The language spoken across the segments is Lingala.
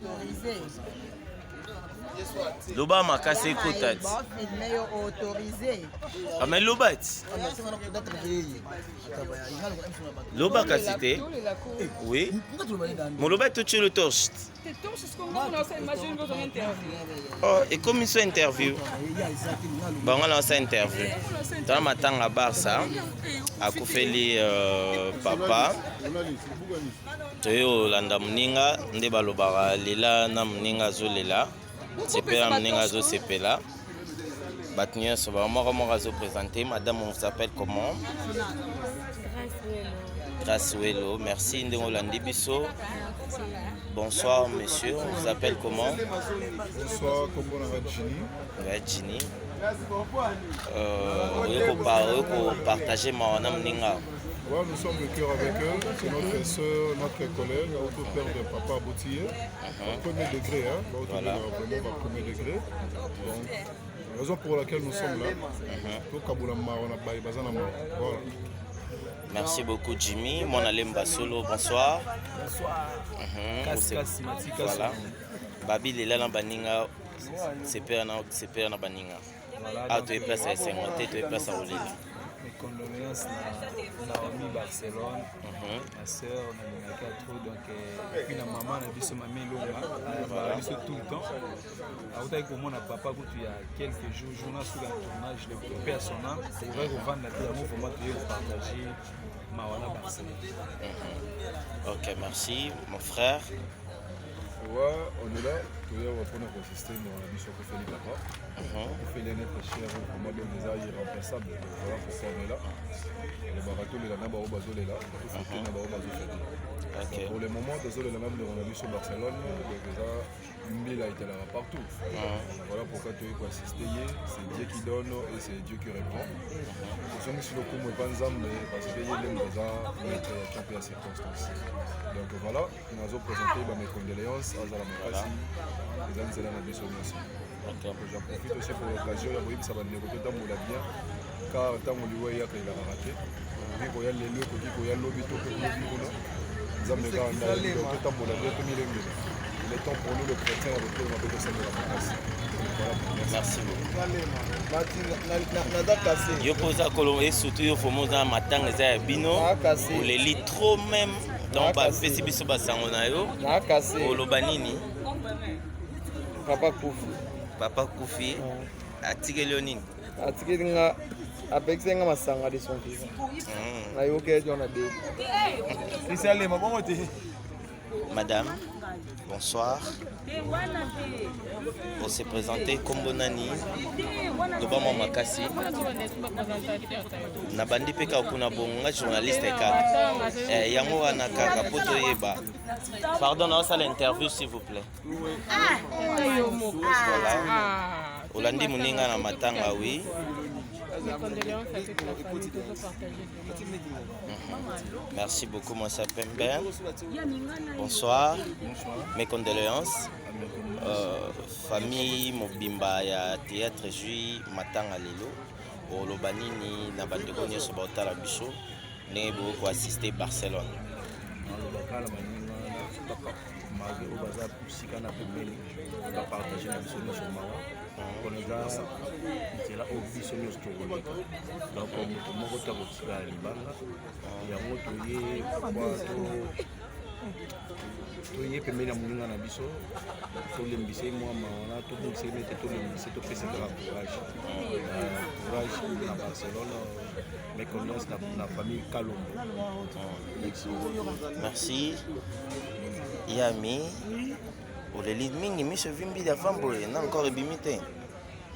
autorisé. Loba makasi ekota ti. Mais autorisé. Mais loba ti. Loba kasi te. Oui. Mon loba tout sur le torche. Oh, et comme ça interview. Bon, on lance interview. Dans matanga Barça, a kufeli papa. Toyo landa muninga ndeba lobara lela na muninga zolela. Sepela muninga zo sepela. Batnia so ba moko zo présenter. Madame, on s'appelle comment? Grâce Wello. Merci Ndingo Landibiso. Bonsoir monsieur, on vous appelle comment? Bonsoir, comment on va Gini. Vous partager ma Namninga. Ouais, nous sommes de cœur avec eux. C'est notre soeur, notre collègue, notre père de Papa Boutillé. Premier degré, hein. Voilà. Vraiment au premier degré. Donc, raison pour laquelle nous sommes là. Voilà. Merci beaucoup Jimmy. Mon Alemba Solo, bonsoir. Bonsoir. Voilà. Babi Lela na Baninga, c'est père na Baninga. Ah, tu es place à Saint-Monté, tu es place à Olila. Mes condoléances à Naomi Barcelone, ma soeur, on a trop, donc et puis la maman a vu ce mamie Longa, elle a vu tout le temps. Alors pour moi, papa, il y a quelques jours, journal sur le tournage, le père son âme, c'est vrai qu'on va partager Mawana Barcelone. Ok, merci, mon frère. Ouais, on est là, on va prendre un système dans la mission qu'on fait les papas. On fait les nets chers, pour moi, des ailes irremplaçables. Voilà pourquoi on est là. Le barato, les lana, bao bazo, les là. Pour le moment, désolé, la même on a vu sur Barcelone, déjà, Mille a été là partout. Voilà pourquoi tu es assister, c'est Dieu qui donne et c'est Dieu qui répond. Je suis sur le coup, mais pas ensemble, parce que il y a des gens qui ont pris la circonstance. Donc voilà, nous avons présenté mes condoléances à la Makasi, les amis de la mission aussi. J'en profite aussi pour l'occasion, ça va négocier dans mon bien, car tant qu'on lui voit qu'il a raté, vu qu'il y a les lieux, qu'il y a l'obito, qu'il y a l'obito, nous avons tout le temps pour la vie, tout le monde. Il est temps pour nous, le chrétien, de retourner dans le sein de la Makasi. Merci beaucoup. Yo posa kolomé surtout yo fomoza matanga za bino ou les lit trop même donc ba pesi biso basango na yo oloba nini papa Koufi atikeli nini atikeli nga apekisenga masanga de son fils na yo ke jona de spécialement bongo te. Madame, bonsoir. On s'est présenté comme Bonani, Dobama Makasi. Nabandi Peka Okuna Bonga, journaliste Eka. Yango Wana Kaka Poto Yeba. Pardon, on va l'interview s'il vous plaît. Voilà. Olandi Muninga na Matanga, oui. Mes condoléances à toute la famille, toujours partagées. Merci beaucoup, moi c'est Pembe. Bonsoir. Mes condoléances. Famille Mobimba ya théâtre Jui Matanga Lelo. Olobanini na bandeko nyoso baotala biso. Ndenge boko assister Barcelone. Malgré au bazar musika na pembeni ba partager na biso nyonso mawa konaza nzela oyo biso nyonso tokoleka donc moto moko ta kotika ya libanga yango toye pembeni ya moninga na biso tolembisa ye mwa mawana tobongisa ye nete tolembisa topesa kaka courage na Barcelone mes condoléances na famille Kalombo. Merci. Yami, oleli mingi miso vimbi da famboye na encore ebimite.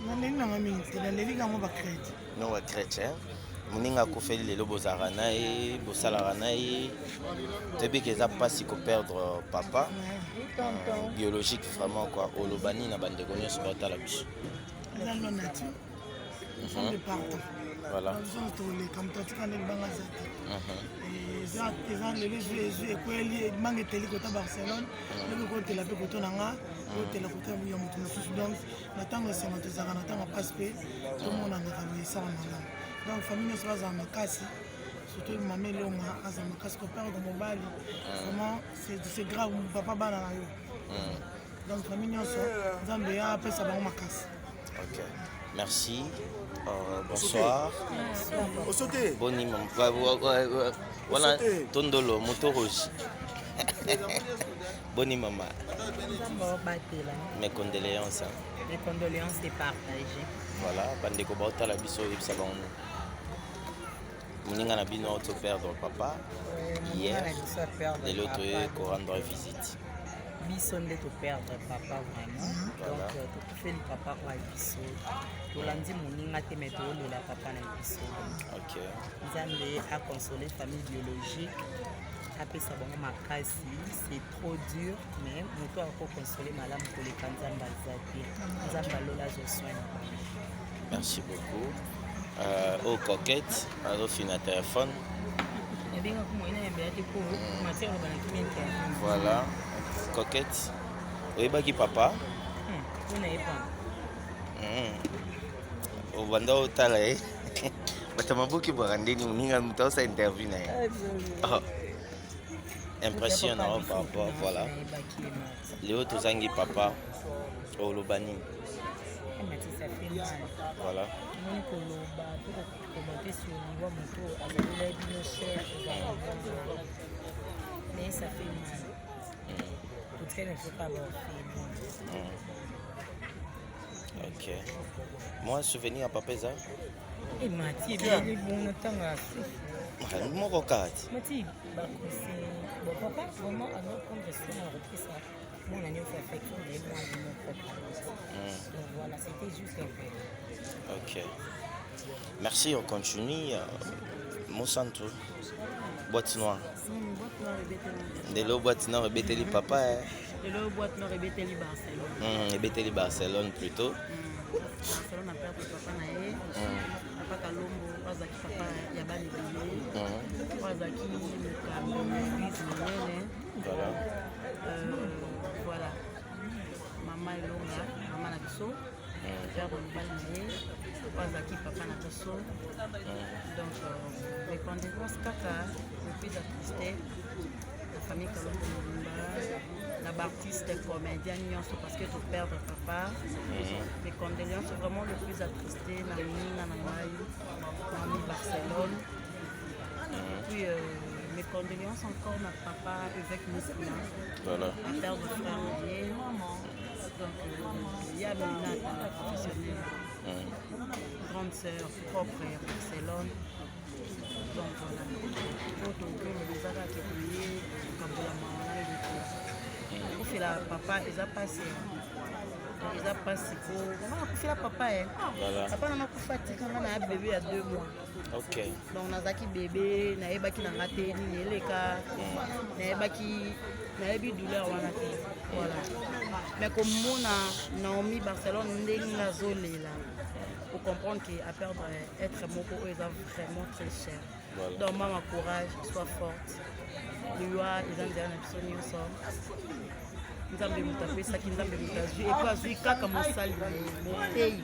Naleli nanga mingi, naleli kango ba chrétien. Non ba chrétien. Moninga kofeli lelo bozara na ye, bosalara na ye. Tebi keza pasi ko perdre papa. Biologique vraiment quoi. Olobani na bandeko nyonso batala biso. Dans le nature. Nous sommes des partants. Voilà. Nous sommes tous les comme toi tu connais le bangazati. Eza lelo Jésus ekweli mangi teli kota Barcelone lelo ko tela pe koto nanga ko tela kota ya mutu mosusu donc na tango sema tozaka na tango passe pe tout le monde a ngaka ça na donc famille nyonso bazala makasi surtout mama Longa azala makasi ko perdre mobali vraiment c'est grave papa bana na yo donc famille nyonso nzambe apesa bango makasi. Ok, merci. Bonsoir. Boni maman. Voilà, Tondolo, moto rouge. Boni maman. Mes condoléances. Mes condoléances sont partagées. Voilà, bandeko baota la biso et salon. Moninga na bino auto perdre papa hier. Les l'autre ko rendre visite. Biso nde to perdre papa vraiment. Donc to fait le papa wa biso. To landi moninga te mettre la papa na biso. OK. Nzambe a consolé famille biologique. Après ça bon makasi, c'est trop dur mais moto a consolé madame pour les kanzamba zati. Nzamba lola zo soin. Merci beaucoup. Aux coquettes, alors fin à téléphone. Voilà, coquette. Oui, bah qui papa? Au banda au talé. Batamabu qui boit rendez nous n'inga nous ça interview na. Impressionnant papa, voilà. Léo Tozangi papa au Lobani. Voilà. Mais ça fait mal. Peut-être qu'il ne faut pas avoir fait. Ok. Moi, souvenir à papa ça? Et Mathieu, il est bon temps à mon rocade. Mathieu, bon papa, vraiment, alors quand je suis en reprise, mon année fait affection et moi, je me propose. Donc voilà, c'était juste un peu. Ok. Merci, on continue. Monsanto. Boîte noire. De l'eau boîte noire et Bételi papa. De l'eau boîte noire et Bételi Barcelone. Et Bételi Barcelone plutôt. Barcelone a perdu papa naé. Papa Kalombo, Wazaki papa Yabani Bélé. Wazaki Mukambe, Église Menene. Voilà. Voilà. Maman Elonga, maman Nabiso. Père Olubal naé. Wazaki papa Nabiso. Donc, les condoléances kaka, le plus attristé. La famille Kalombo Mumba, la artiste, comédien, parce que tu perds papa. Les condoléances, vraiment le plus attristé, Nami, Nanamaï, Nami Barcelone. Puis mes condoléances encore à papa avec Moussina. Voilà. À perdre de frère Olivier. Donc, il y a Mélina, professionnelle. Grande sœur, propre à Barcelone. Donc voilà, les Arabes qui payent, on fait la papa, ils ont passé. Ils ont passé pour. On fait la papa. Papa n'a pas fatigué quand on a un bébé à 2 mois. Ok. Donc on a zaki bébé, on a ébaki dans la tête, on a l'écart, on a ébaki douleur. Voilà. Mais comme on a Naomi Barcelone, on a zolé là. Pour comprendre qu'à perdre être moko est vraiment très cher. Voilà. Donc maman courage, sois forte. Lui ils ont déjà une option. Nous avons des ça qui nous avons des et puis azui kaka mosali mon pays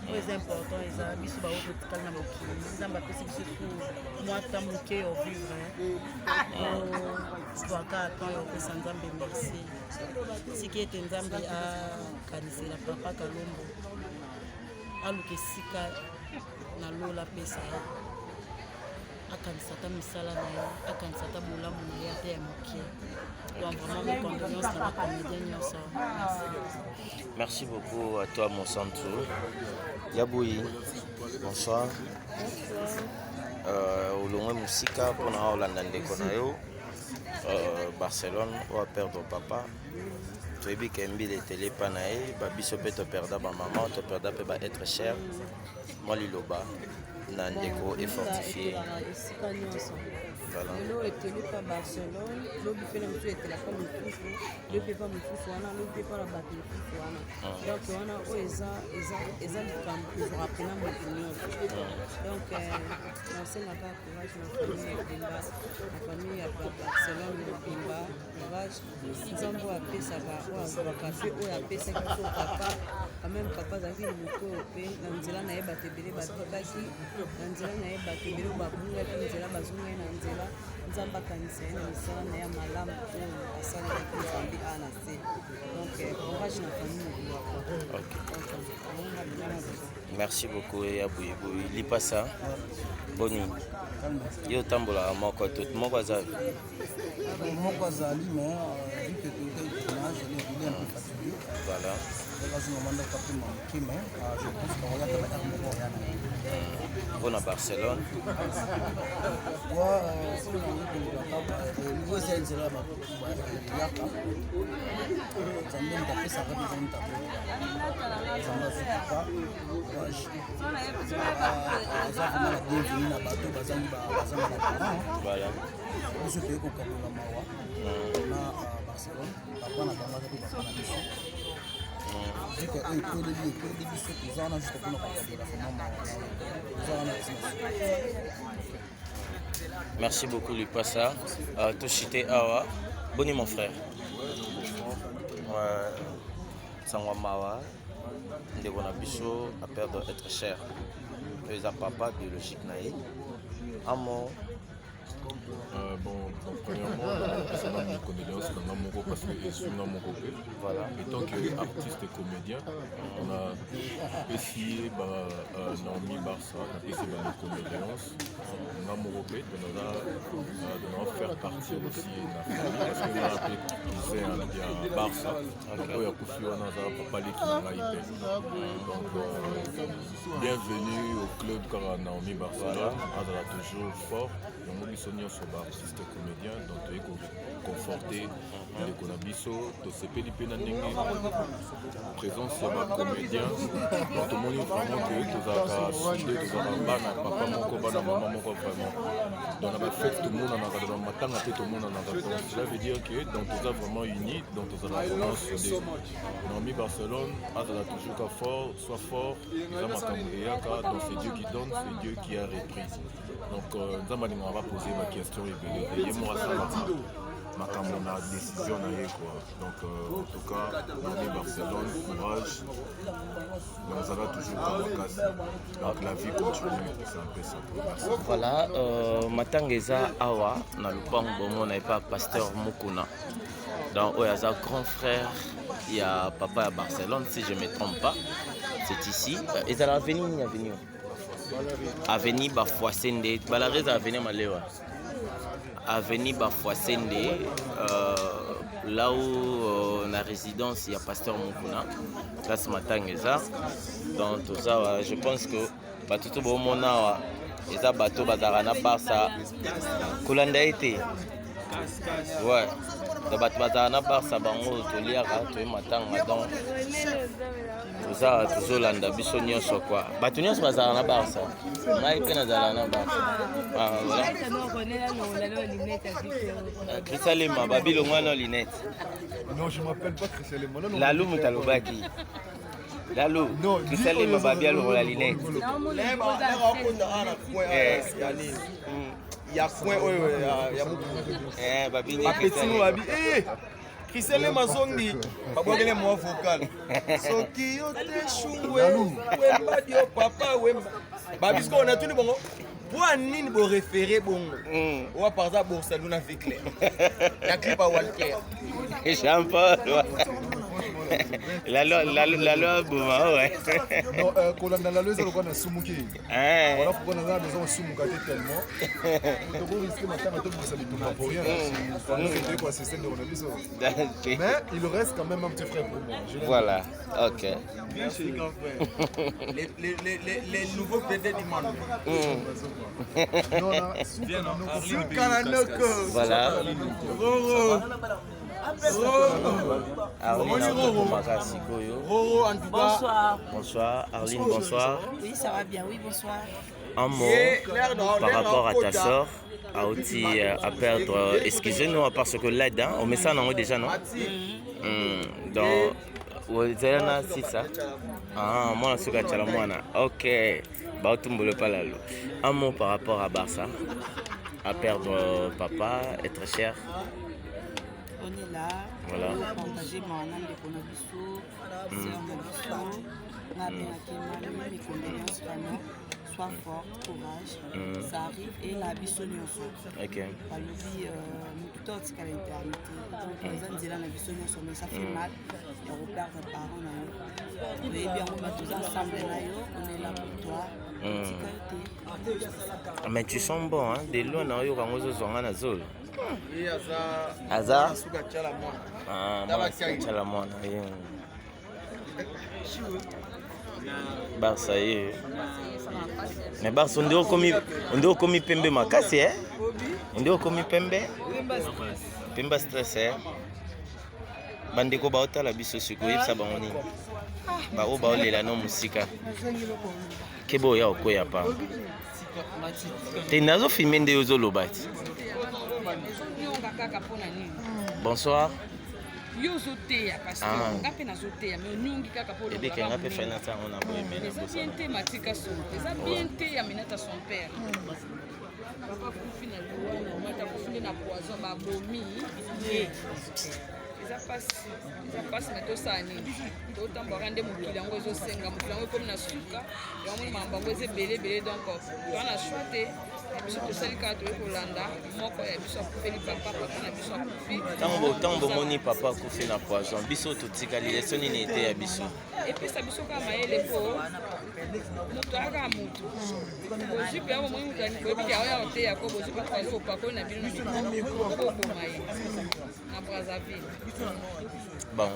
très important ils ont biso ba auto tikala na mokili nous avons passé biso pour moi tant moké au vivre doaka tant yo pesa nzambe merci si qui était nzambe a kanisela papa Kalombo aluka esika na lola pesa akanisata misala na ye akanisata bolamu na ye ate ya mokie. Donc vraiment mes condoléances na bacomédien nyonso. Merci beaucoup à toi Monsanto. Yaboui, bonsoir. Olongwe musika mpona olanda ndeko na yo Barcelone oyo perdre papa. toyebi ke mbila etele epa na ye babiso mpe toperda bamama toperda mpe baêtre cher mwa liloba na ndeko efortifie lelo eteli mpa barcelone lobi mpe na mosu etela mpa mosusu lobi mpa mosusu wana lobi mpa na bato mosusu wana donc wana oyo eza likambo kozwaka mpena moto nyonso donc nasengaka courage na famille mobimba na famille ya barcelone mobimba courage nzambe oyo apesaka oyo azwaka mpe oyo apesaki so papa ameme papa azalaki libuku oyo mpe na nzela na ye bato ebele babikaki na nzela na ye bato ebele babungaki nzela bazongai na nzela nzambe akanisa ye na misala na ye ya malamu oyo asalelaki nzambe a na se na famille. Ok. Merci beaucoup ya Bouyeboui. Lipasa. Boni. Yo tambola moko tout moko azali. Moko azali mais vu que tout est tournage, il est un peu fatigué. Voilà. Je pense qu'on a Barcelone. Voilà. Merci beaucoup Lipasa. Toshite Awa. Boni mon frère. Sangwa Mawa. Ndeko na biso a peur d'être cher. Les papa biologique naïe. Amo. Premièrement, concernant mes condoléances, parce que je suis dans mon côté. Voilà. Étant qu'artiste et comédien, on a essayé Naomi Barça, on a essayé mes condoléances. On a mon côté, on a faire partie aussi de la famille, parce que là, il y a Barça, donc il y a Kofi, on a papa qui m'a hyper. Donc, bienvenue au club car Naomi Barcelone, on a toujours fort. Nous sommes artistes et comédiens, donc tu es conforté les conabiso, tu sais pas les présence sur comédien, donc tout le monde vraiment que tu as soudé, tu as papa mon copain, maman mon copain vraiment. Donc on a fait tout le monde en a dans matin, tout le monde en a donc cela veut dire que donc tu as vraiment uni, donc tu as vraiment soudé. Naomi Barcelone, a toujours fort, soit fort, donc c'est Dieu qui donne, c'est Dieu qui a repris. Donc, on va poser ma question et moi ça ma décision. Donc, en tout cas, Naomi Barcelone, courage. On va toujours dans la casse. Donc, la vie continue. C'est un peu ça. Voilà, Matangeza Awa, na Lupang Bomo, n'a pas pasteur Mukuna. Donc, il y a un grand frère, il y a papa à Barcelone, si je ne me trompe pas. C'est ici. Et ça va venir, il y a venu. Avenue Bafoisende, Balarez Avenue Malewa. Avenue Bafoisende, là où la résidence, il y a pasteur Mukuna, là ce matin, donc tout ça, je pense que tout le monde a des bateaux, Bazarana Barça, Kolanda été. Ouais, les bateaux Bazarana Barça, Bango, Toliara, tout le matin, donc. Ça toujours landa biso nyonso quoi bato nyonso bazala na Barça mai pe nazala na Barça voilà Chrisalema babilo ngwana linette. Non, je m'appelle pas Chrisalema. Lalu mutalobaki Lalu Chrisalema babialo la linette. Ya point ya muku babini Christelle Mazongi, babogele mo vocal. Soki yo te chungwe, wemba dio papa wemba. Babisko on a tout bongo. Pour nini bo référé bongo. Ou par ça Borsaluna Vicler. Ya clip à Walker. Jean-Paul. La loi Bouma ouais. Non, Kolanda la loi c'est le quoi na sumuki. Voilà pourquoi on a besoin de sumuka tellement. On peut risquer maintenant de tout ça pour rien. C'est quoi c'est celle de Ronaldo. Mais il reste quand même un petit frère pour moi. Voilà. OK. Les nouveaux PD du monde. Voilà. Arline, Bonsoir. Bonsoir. Arline, bonsoir. Oui, ça va bien, oui, bonsoir. Un mot par rapport à ta soeur, à aussi à perdre. Excusez-nous parce que l'aide, on met ça non déjà non. Donc, vous avez c'est ça. Ah, moi je suis à Chalamwana. Ok. Bah, tu me le pas là. Un mot par rapport à Barça, à perdre papa, être cher. On est là, voilà. On a partagé mon âme de Konabiso, c'est un Konabiso, on a bien accueilli mes condoléances vraiment. sois fort, courage, ça arrive et la biso nyonso. Ok. Balobi tout à l'éternité. Donc les gens disent la biso nyonso mais ça fait mal. On repère tes parents na yo. Et bien on va tous ensemble na yo, on est là pour toi. Mais tu sens bon hein, de loin na yo kango zo zonga na zolo. Aza suka chala mwana. Ah, chala mwana. Barça ye. Mais Barça on doit komi pembe makasi eh. On doit komi pembe. Pemba stress eh. Bandeko ba otala biso siko yebisa bango nini. Ba o ba olela no musika. Kebo ya okoya pa. Te nazo filmer nde yozo lobati. Bonsoir. Yo zoteya parce que ngape na zoteya mais nyongi kaka pour le bébé qui ngape fait na tango na boye mais c'est bien thématique son c'est bien thé ya minata son père papa kufi na luana mata kufi na poison ba bomi ça passe mais to sani to tambora nde mukili yango zo senga mukili yango comme na suka yango mamba ngo ze belé donc on a choisi biso tosali kaka toye kolanda moko ya biso akufeli papa na biso akufi ntango bomoni papa akufi na poison biso totikali leso nini ete ya biso epesa biso kaka mayele mpo moto aka motu bozipe yako moi mutani koyebiki aoya koteya ko bozipe tokazi kopakoli na bino okoboma ye na Brazzaville bon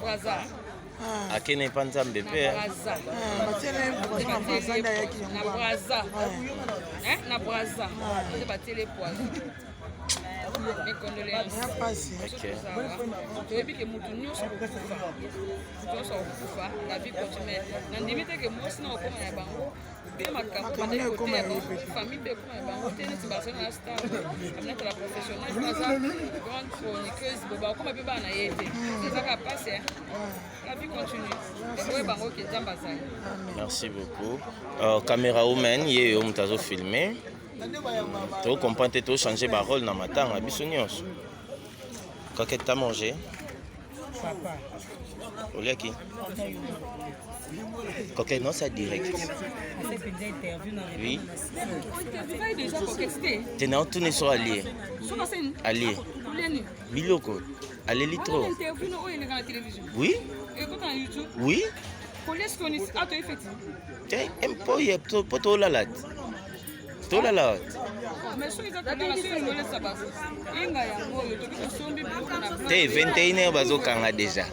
akene pa nzambe mpe na Brazza nde batele poison mes condoléances toyebi ke mutu nyonso kokufa la vie continue nandimi te ke mwasi na okoma ya bango mpe makambo bandeki koteya famille mpe ekoma ya bango te neti Barcelone na star aminata la professionnelle aza grande chroniqueuse boba okoma mpe bana ye te ezaka pasi la vie continue ekoye bango ke nzambe azali. Merci beaucoup. Caméra woman ye yo moto azofilme tocomprendre te tochange barole na matanga biso nyonso kaka ta manger oliaki kaka non ça direct oui tena otune so allié biloko aleli trop oui oui te empo ye poto olala tolala te 21h bazokanga deja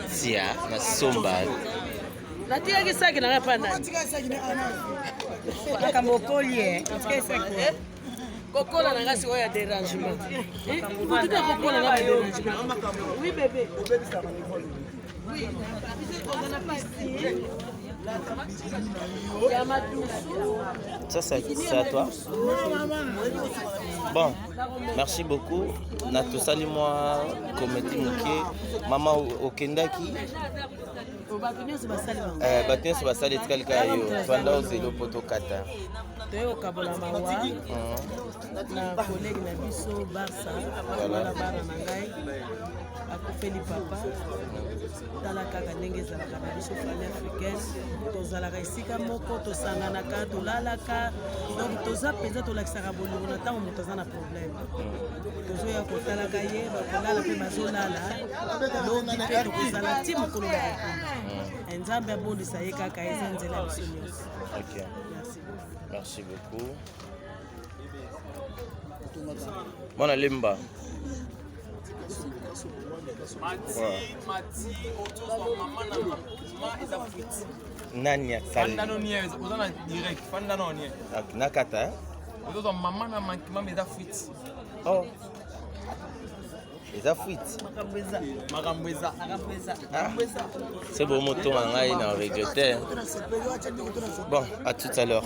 sia na somba natikaki saki nanga pana makambo kolie kokola nanga sikoyo ya dérangement kotika kokola nanga dérangement oui bébé Ça c'est à toi. Bon, merci beaucoup. Natusali moi comité muke maman okendaki. Batien se basali tikalika yo. Twanda ozelo poto kata. Toyo kabola mawa. Na collègue na biso Barça, voilà bara na ngai. Akufeli papa. Tala kaka ndenge ezalaka na biso famille africaine tozalaka esika moko tosanganaka tolalaka donc toza mpenza tolakisaka bolingo na ntango moto aza na problème tozoya kotalaka ye bakolala mpe bazolala lobi mpe tokozala ti mokolo na kokuna nzambe abondisa ye kaka eza nzela biso nyonso. Merci beaucoup. Mwana lemba nani akali fandano nie ozana direct fandano nie nakata ozo mama na mankima meza fuite oh eza fuite makambo eza c'est bon moto ngai na regretter bon à tout à l'heure.